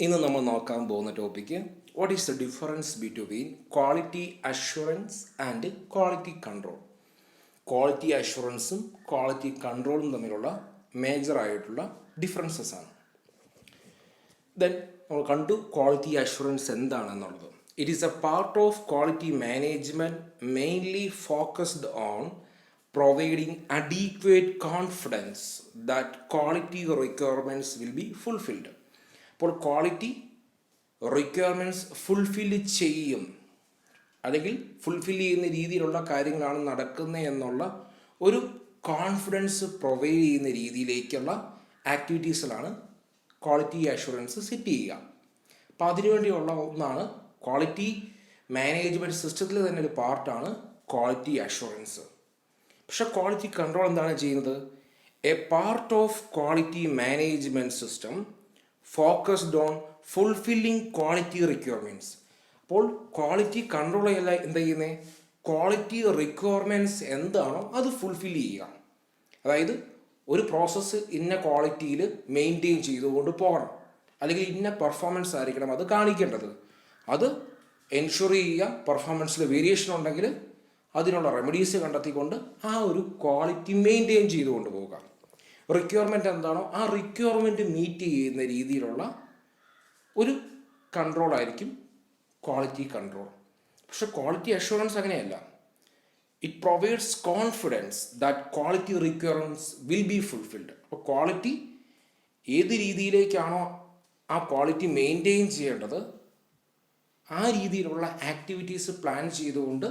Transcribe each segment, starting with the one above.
ഇന്ന് നമ്മൾ നോക്കാൻ പോകുന്ന topic what is the difference between quality assurance and quality control. Quality അഷ്വറൻസും ക്വാളിറ്റി കൺട്രോളും തമ്മിലുള്ള മേജറായിട്ടുള്ള ഡിഫറൻസസ് ആണ്. ദെൻ നമ്മൾ കണ്ടു ക്വാളിറ്റി അഷ്വറൻസ് എന്താണെന്നുള്ളത്. It is a part of quality management mainly focused on providing adequate confidence that quality requirements will be fulfilled. അപ്പോൾ quality requirements fulfil ചെയ്യും അല്ലെങ്കിൽ ഫുൾഫിൽ ചെയ്യുന്ന രീതിയിലുള്ള കാര്യങ്ങളാണ് നടക്കുന്നത് എന്നുള്ള ഒരു കോൺഫിഡൻസ് പ്രൊവൈഡ് ചെയ്യുന്ന രീതിയിലേക്കുള്ള ആക്ടിവിറ്റീസിലാണ് ക്വാളിറ്റി അഷ്വറൻസ് സെറ്റ് ചെയ്യുക. അപ്പോൾ അതിനുവേണ്ടിയുള്ള ഒന്നാണ് ക്വാളിറ്റി മാനേജ്മെൻറ്റ് സിസ്റ്റത്തിൽ തന്നെ ഒരു പാർട്ടാണ് ക്വാളിറ്റി അഷ്വറൻസ്. പക്ഷെ ക്വാളിറ്റി കൺട്രോൾ എന്താണ് ചെയ്യുന്നത്? A part of quality management system focused on fulfilling quality requirements. അപ്പോൾ ക്വാളിറ്റി കൺട്രോൾ അല്ല എന്താ ചെയ്യുന്നത്? ക്വാളിറ്റി റിക്വയർമെൻറ്റ്സ് എന്താണോ അത് ഫുൾഫിൽ ചെയ്യുക. അതായത് ഒരു പ്രോസസ്സ് ഇന്ന ക്വാളിറ്റിയിൽ മെയിൻറ്റെയിൻ ചെയ്തുകൊണ്ട് പോകണം, അല്ലെങ്കിൽ ഇന്ന പെർഫോമൻസ് ആയിരിക്കണം അത് കാണിക്കേണ്ടത്. അത് എൻഷുർ ചെയ്യുക. പെർഫോമൻസിൽ വേരിയേഷൻ ഉണ്ടെങ്കിൽ അതിനുള്ള റെമഡീസ് കണ്ടെത്തിക്കൊണ്ട് ആ ഒരു ക്വാളിറ്റി മെയിൻറ്റെയിൻ ചെയ്തുകൊണ്ട് പോവുക. റിക്വയർമെൻറ്റ് എന്താണോ ആ റിക്വയർമെൻറ്റ് മീറ്റ് ചെയ്യുന്ന രീതിയിലുള്ള ഒരു കൺട്രോൾ ആയിരിക്കും ക്വാളിറ്റി കൺട്രോൾ. പക്ഷെ ക്വാളിറ്റി അഷ്വറൻസ് അങ്ങനെയല്ല. It provides confidence that quality requirements will be fulfilled. അപ്പോൾ ക്വാളിറ്റി ഏത് രീതിയിലേക്കാണോ ആ ക്വാളിറ്റി മെയിൻറ്റെയിൻ ചെയ്യേണ്ടത് ആ രീതിയിലുള്ള ആക്ടിവിറ്റീസ് പ്ലാൻ ചെയ്തുകൊണ്ട്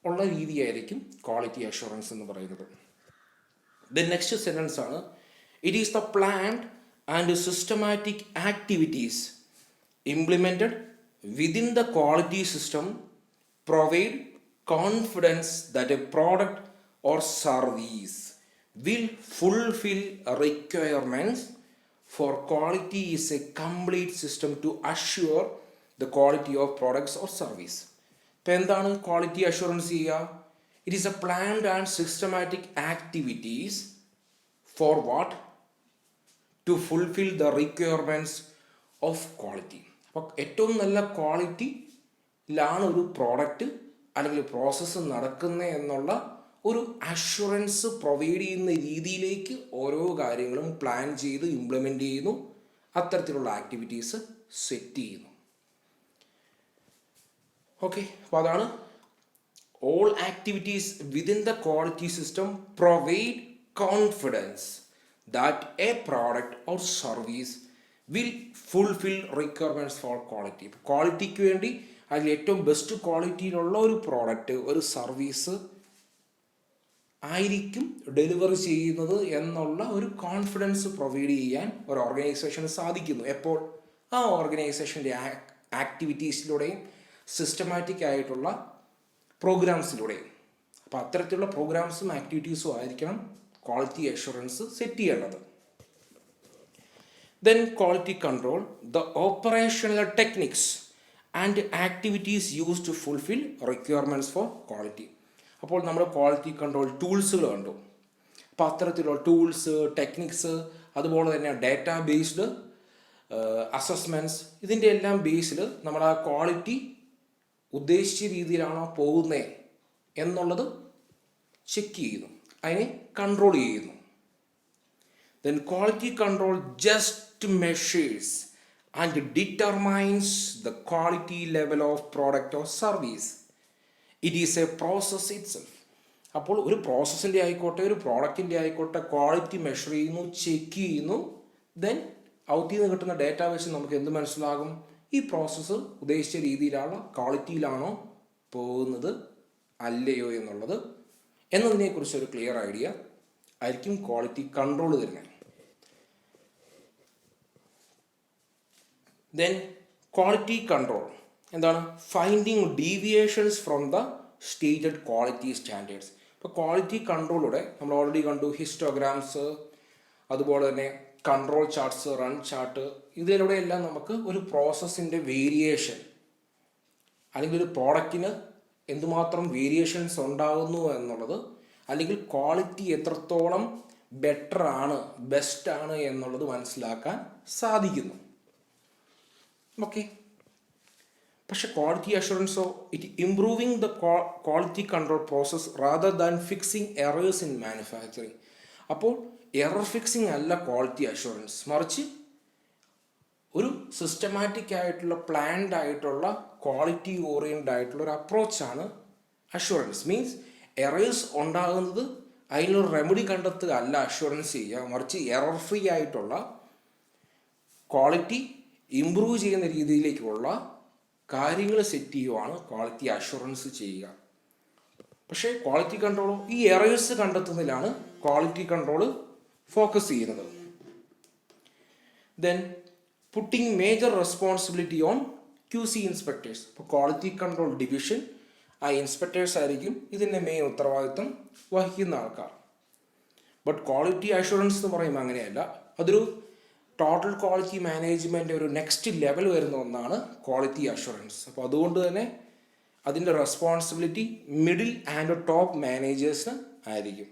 ഉള്ള രീതിയായിരിക്കും ക്വാളിറ്റി അഷ്വറൻസ് എന്ന് പറയുന്നത്. ദ നെക്സ്റ്റ് സെൻറ്റൻസ് ആണ് it is the planned and systematic activities implemented within the quality system provide confidence that a product or service will fulfil requirements for quality is a complete system to assure the quality of products or service. ഇപ്പോൾ എന്താണ് quality assurance ചെയ്യുക? It is a planned and systematic activities for what? To fulfil the requirements of quality. അപ്പോൾ ഏറ്റവും നല്ല ക്വാളിറ്റിയിലാണ് ഒരു product അല്ലെങ്കിൽ process നടക്കുന്നത് എന്നുള്ള ഒരു അഷ്വറൻസ് പ്രൊവൈഡ് ചെയ്യുന്ന രീതിയിലേക്ക് ഓരോ കാര്യങ്ങളും പ്ലാൻ ചെയ്ത് ഇംപ്ലിമെൻ്റ് ചെയ്യുന്നു. അത്തരത്തിലുള്ള ആക്ടിവിറ്റീസ് സെറ്റ് ചെയ്യുന്നു. ഓക്കെ, അപ്പോൾ അതാണ് all activities within the quality system provide confidence that a product or service will fulfil requirements for quality. ക്വാളിറ്റിക്ക് വേണ്ടി അതിൽ ഏറ്റവും ബെസ്റ്റ് ക്വാളിറ്റിയിലുള്ള ഒരു പ്രോഡക്റ്റ് ഒരു സർവീസ് ആയിരിക്കും ഡെലിവർ ചെയ്യുന്നത് എന്നുള്ള ഒരു കോൺഫിഡൻസ് പ്രൊവൈഡ് ചെയ്യാൻ ഒരു ഓർഗനൈസേഷന് സാധിക്കുന്നു. എപ്പോൾ? ആ ഓർഗനൈസേഷൻ്റെ ആക്ടിവിറ്റീസിലൂടെയും സിസ്റ്റമാറ്റിക് ആയിട്ടുള്ള പ്രോഗ്രാംസിലൂടെയും. അപ്പോൾ അത്തരത്തിലുള്ള പ്രോഗ്രാംസും ആക്ടിവിറ്റീസും ആയിരിക്കണം ക്വാളിറ്റി അഷ്വറൻസ് സെറ്റ് ചെയ്യേണ്ടത്. Then quality control the operational techniques and activities use to fulfil requirements for quality. അപ്പോൾ നമ്മൾ ക്വാളിറ്റി കൺട്രോൾ ടൂൾസുകൾ കണ്ടു. അപ്പോൾ അത്തരത്തിലുള്ള ടൂൾസ്, ടെക്നിക്സ്, അതുപോലെ തന്നെ ഡാറ്റാ ബേസ്ഡ് അസസ്മെൻറ്റ്സ്, ഇതിൻ്റെ എല്ലാം ബേസിൽ നമ്മൾ ആ ക്വാളിറ്റി ഉദ്ദേശിച്ച രീതിയിലാണോ പോകുന്നത് എന്നുള്ളത് ചെക്ക് ചെയ്യുന്നു, അതിനെ കൺട്രോൾ ചെയ്യുന്നു. Then quality control just measures and determines the quality level of product or service. It is A process itself. അപ്പോൾ ഒരു പ്രോസസ്സിൻ്റെ ആയിക്കോട്ടെ ഒരു പ്രോഡക്റ്റിൻ്റെ ആയിക്കോട്ടെ ക്വാളിറ്റി മെഷർ ചെയ്യുന്നു, ചെക്ക് ചെയ്യുന്നു. ദെൻ ഔട്ടിൽ നിന്ന് കിട്ടുന്ന ഡേറ്റ വെച്ച് നമുക്ക് എന്ത് മനസ്സിലാകും? ഈ പ്രോസസ്സ് ഉദ്ദേശിച്ച രീതിയിലുള്ള ക്വാളിറ്റിയിലാണോ പോകുന്നത് അല്ലയോ എന്നുള്ളത് എന്നതിനെക്കുറിച്ച് ഒരു ക്ലിയർ ഐഡിയ ആയിരിക്കും ക്വാളിറ്റി കൺട്രോൾ തരുന്നത്. ദെൻ ക്വാളിറ്റി കൺട്രോൾ എന്താണ്? Finding deviations from the stated quality standards. ഇപ്പോൾ ക്വാളിറ്റി കൺട്രോളിലൂടെ നമ്മൾ ഓൾറെഡി കണ്ടു ഹിസ്റ്റോഗ്രാംസ്, അതുപോലെ തന്നെ കൺട്രോൾ ചാർട്ട്സ്, റൺ ചാർട്ട്, ഇതിലൂടെ എല്ലാം നമുക്ക് ഒരു പ്രോസസ്സിൻ്റെ വേരിയേഷൻ അല്ലെങ്കിൽ ഒരു പ്രോഡക്റ്റിന് എന്തുമാത്രം വേരിയേഷൻസ് ഉണ്ടാകുന്നു എന്നുള്ളത്, അല്ലെങ്കിൽ ക്വാളിറ്റി എത്രത്തോളം ബെറ്ററാണ്, ബെസ്റ്റാണ് എന്നുള്ളത് മനസ്സിലാക്കാൻ സാധിക്കുന്നു. ഓക്കെ. പക്ഷെ ക്വാളിറ്റി അഷുറൻസോ it improving the quality control process rather than fixing errors in manufacturing. അപ്പോൾ എറർ ഫിക്സിങ് അല്ല ക്വാളിറ്റി അഷുറൻസ്, മറിച്ച് ഒരു സിസ്റ്റമാറ്റിക് ആയിട്ടുള്ള പ്ലാൻഡ് ആയിട്ടുള്ള ക്വാളിറ്റി ഓറിയൻറ്റഡ് ആയിട്ടുള്ള ഒരു അപ്രോച്ചാണ് അഷുറൻസ്. മീൻസ് എറേഴ്സ് ഉണ്ടാകുന്നത് അതിനൊരു റെമഡി കണ്ടെത്തുക അല്ല അഷുറൻസ് ചെയ്യുക, മറിച്ച് എറർ ഫ്രീ ആയിട്ടുള്ള ക്വാളിറ്റി ഇംപ്രൂവ് ചെയ്യുന്ന രീതിയിലേക്കുള്ള കാര്യങ്ങൾ സെറ്റ് ചെയ്യുവാണ് ക്വാളിറ്റി അഷുറൻസ് ചെയ്യുക. പക്ഷേ ക്വാളിറ്റി കൺട്രോളോ ഈ എറേഴ്സ് കണ്ടെത്തുന്നതിലാണ് ക്വാളിറ്റി കൺട്രോൾ ഫോക്കസ് ചെയ്യുന്നത്. Then putting major responsibility on QC inspectors. ഇപ്പോൾ ക്വാളിറ്റി കൺട്രോൾ ഡിവിഷൻ ആ ഇൻസ്പെക്ടേഴ്സ് ആയിരിക്കും ഇതിൻ്റെ മെയിൻ ഉത്തരവാദിത്വം വഹിക്കുന്ന ആൾക്കാർ. ബട്ട് ക്വാളിറ്റി അഷുറൻസ് എന്ന് പറയുമ്പോൾ അങ്ങനെയല്ല, അതൊരു ടോട്ടൽ ക്വാളിറ്റി മാനേജ്മെൻ്റ് ഒരു നെക്സ്റ്റ് ലെവൽ വരുന്ന ഒന്നാണ് ക്വാളിറ്റി അഷുറൻസ്. അപ്പോൾ അതുകൊണ്ട് തന്നെ അതിൻ്റെ റെസ്പോൺസിബിലിറ്റി മിഡിൽ ആൻഡ് ടോപ്പ് മാനേജേഴ്സിന് ആയിരിക്കും.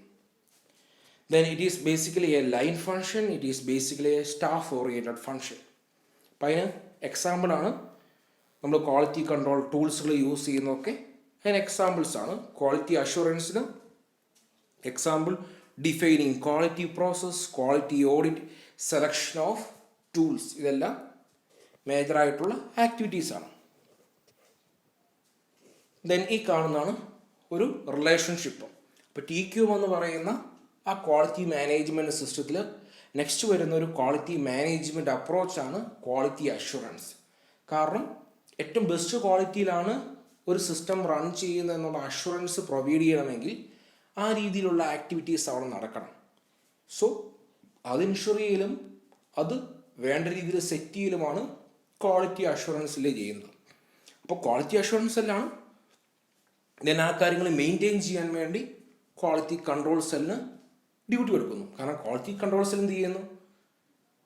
Then it is basically A line function, it is basically A staff oriented function. അപ്പം അതിന് എക്സാമ്പിളാണ് നമ്മൾ ക്വാളിറ്റി കൺട്രോൾ ടൂൾസുകൾ യൂസ് ചെയ്യുന്നതൊക്കെ അതിന് എക്സാമ്പിൾസ് ആണ്. ക്വാളിറ്റി അഷുറൻസിന് example defining quality process, quality audit, selection of tools, ഇതെല്ലാം മേജറായിട്ടുള്ള ആക്ടിവിറ്റീസാണ്. ദെൻ ഈ കാണുന്നതാണ് ഒരു റിലേഷൻഷിപ്പ്. അപ്പോൾ TQ എന്ന് പറയുന്ന ആ ക്വാളിറ്റി മാനേജ്മെൻറ്റ് സിസ്റ്റത്തിൽ നെക്സ്റ്റ് വരുന്ന ഒരു ക്വാളിറ്റി മാനേജ്മെൻറ്റ് അപ്രോച്ചാണ് ക്വാളിറ്റി അഷുറൻസ്. കാരണം ഏറ്റവും ബെസ്റ്റ് ക്വാളിറ്റിയിലാണ് ഒരു സിസ്റ്റം റൺ ചെയ്യുന്നത് എന്നുള്ള അഷുറൻസ് പ്രൊവൈഡ് ചെയ്യണമെങ്കിൽ ആ രീതിയിലുള്ള ആക്ടിവിറ്റീസ് അവിടെ നടക്കണം. സോ അത് ഇൻഷുർ ചെയ്യലും അത് വേണ്ട രീതിയിൽ സെറ്റ് ചെയ്യലുമാണ് ക്വാളിറ്റി അഷുറൻസിൽ ചെയ്യുന്നത്. അപ്പോൾ ക്വാളിറ്റി അഷുറൻസ് എല്ലാം ദെൻ ആ കാര്യങ്ങൾ മെയിൻറ്റെയിൻ ചെയ്യാൻ വേണ്ടി ക്വാളിറ്റി കൺട്രോൾ സെല്ലിന് ഡ്യൂട്ടി എടുക്കുന്നു. കാരണം ക്വാളിറ്റി കൺട്രോൾ സെൽ എന്ത് ചെയ്യുന്നു,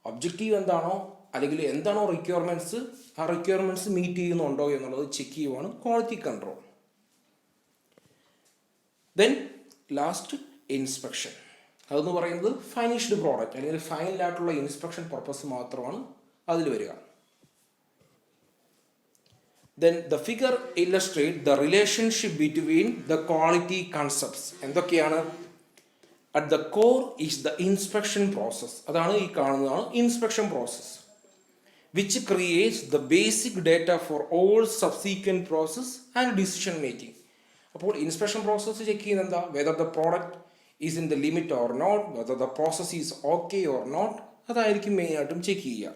ഒബ്ജക്റ്റീവ് എന്താണോ അല്ലെങ്കിൽ എന്താണോ റിക്വയർമെൻറ്റ്സ്, ആ റിക്വയർമെൻറ്റ്സ് മീറ്റ് ചെയ്യുന്നുണ്ടോ എന്നുള്ളത് ചെക്ക് ചെയ്യുവാണ് quality control. Then last inspection. അതെന്ന് പറയുന്നത് ഫൈനിഷ്ഡ് പ്രോഡക്റ്റ് അല്ലെങ്കിൽ ഫൈനലായിട്ടുള്ള ഇൻസ്പെക്ഷൻ പർപ്പസ് മാത്രമാണ് അതിൽ വരിക. Then the figure illustrate the relationship between the quality concepts. എന്തൊക്കെയാണ്? At the core is the inspection process. അതാണ് ഈ കാണുന്നതാണ് inspection process, which creates the basic data for all subsequent process and decision making. അപ്പോൾ inspection process check ചെയ്യുന്നത് എന്താ? whether the product is in the limit or not, whether the process is okay or not, അതായിരിക്കും മെയിനായിട്ടും check ചെയ്യുക.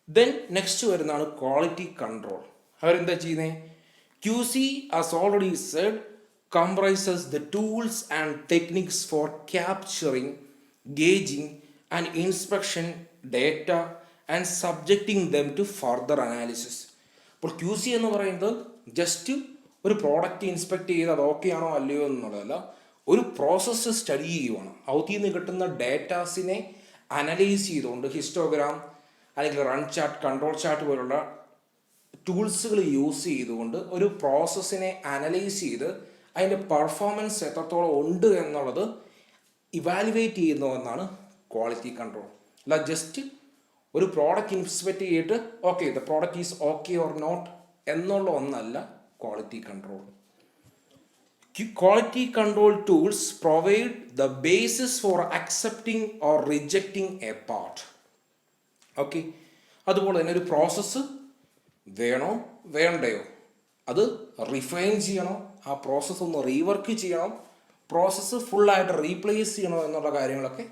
Then next വരുന്നതാണ് quality control. അവരെന്താ ചെയ്യുന്നത്? QC as already said comprises the tools and techniques for capturing, gauging and inspection data and subjecting them to further analysis. അപ്പോൾ QC എന്ന് പറയുന്നത് just ഒരു പ്രോഡക്റ്റ് ഇൻസ്പെക്ട് ചെയ്ത് അത് ഓക്കെ ആണോ അല്ലയോ എന്നുള്ളതല്ല, ഒരു പ്രോസസ്സ് സ്റ്റഡി ചെയ്യുവാണ്. ഔത്തിൽ നിന്ന് കിട്ടുന്ന ഡേറ്റാസിനെ അനലൈസ് ചെയ്തുകൊണ്ട് ഹിസ്റ്റോഗ്രാം അല്ലെങ്കിൽ റൺ ചാർട്ട്, കൺട്രോൾ ചാർട്ട് പോലുള്ള ടൂൾസുകൾ യൂസ് ചെയ്തുകൊണ്ട് ഒരു പ്രോസസ്സിനെ അനലൈസ് ചെയ്ത് അതിൻ്റെ പെർഫോമൻസ് എത്രത്തോളം ഉണ്ട് എന്നുള്ളത് ഇവാലുവേറ്റ് ചെയ്യുന്നു എന്നാണ് ക്വാളിറ്റി കൺട്രോൾ. അല്ല ജസ്റ്റ് ഒരു പ്രോഡക്റ്റ് ഇൻസ്പെക്ട് ചെയ്തിട്ട് okay the product is okay or not എന്നുള്ള ഒന്നല്ല quality control. Quality control tools provide the basis for accepting or rejecting a part. Okay, അതുപോലെ തന്നെ ഒരു പ്രോസസ്സ് വേണോ വേണ്ടയോ, അത് റിഫൈൻ ചെയ്യണോ, ആ പ്രോസസ്സ് ഒന്ന് റീവർക്ക് ചെയ്യണം, പ്രോസസ്സ് ഫുള്ളായിട്ട് റീപ്ലേസ് ചെയ്യണോ എന്നുള്ള കാര്യങ്ങളൊക്കെ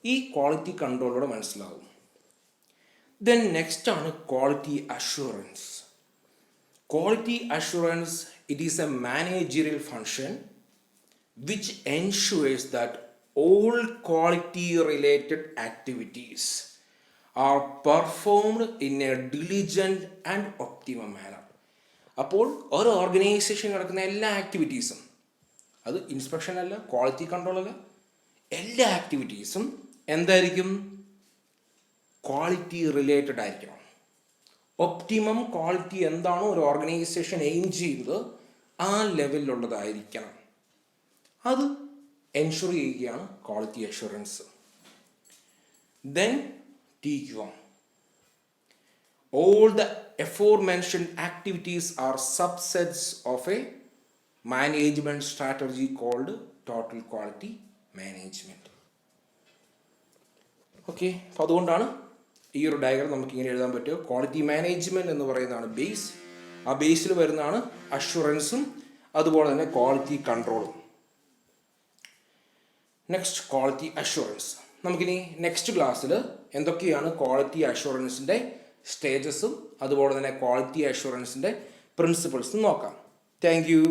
ഈ ക്വാളിറ്റി കൺട്രോളിലൂടെ മനസ്സിലാകും. ദെൻ നെക്സ്റ്റ് ആണ് quality assurance. Quality assurance it is a managerial function which ensures that all quality related activities are performed in a diligent and optimum manner. അപ്പോൾ ഒരു ഓർഗനൈസേഷൻ നടക്കുന്ന എല്ലാ ആക്ടിവിറ്റീസും, അത് ഇൻസ്പെക്ഷൻ അല്ല, ക്വാളിറ്റി കൺട്രോൾ അല്ല, എല്ലാ ആക്ടിവിറ്റീസും എന്തായിരിക്കും? ക്വാളിറ്റി റിലേറ്റഡ് ആയിരിക്കണം. ഒപ്റ്റിമം ക്വാളിറ്റി എന്താണോ ഒരു ഓർഗനൈസേഷൻ എയിം ചെയ്യുന്നത് ആ ലെവലിലുള്ളതായിരിക്കണം. അത് എൻഷുർ ചെയ്യുകയാണ് quality assurance. Then TQM. All the aforementioned activities are subsets of a management strategy called total quality management. Okay, അപ്പോൾ അതുകൊണ്ടാണ് ഈ ഒരു ഡയഗ്രം നമുക്കിങ്ങനെ എഴുതാൻ പറ്റുക. ക്വാളിറ്റി മാനേജ്മെൻറ്റ് എന്ന് പറയുന്നതാണ് ബേസ്. ആ ബേസിൽ വരുന്നതാണ് അഷുറൻസും അതുപോലെ തന്നെ ക്വാളിറ്റി കൺട്രോളും. Next, quality assurance. നമുക്കിനി നെക്സ്റ്റ് ക്ലാസ്സിൽ എന്തൊക്കെയാണ് ക്വാളിറ്റി അഷുറൻസിൻ്റെ സ്റ്റേജസും അതുപോലെ തന്നെ ക്വാളിറ്റി അഷുറൻസിൻ്റെ പ്രിൻസിപ്പിൾസും നോക്കാം. Thank you.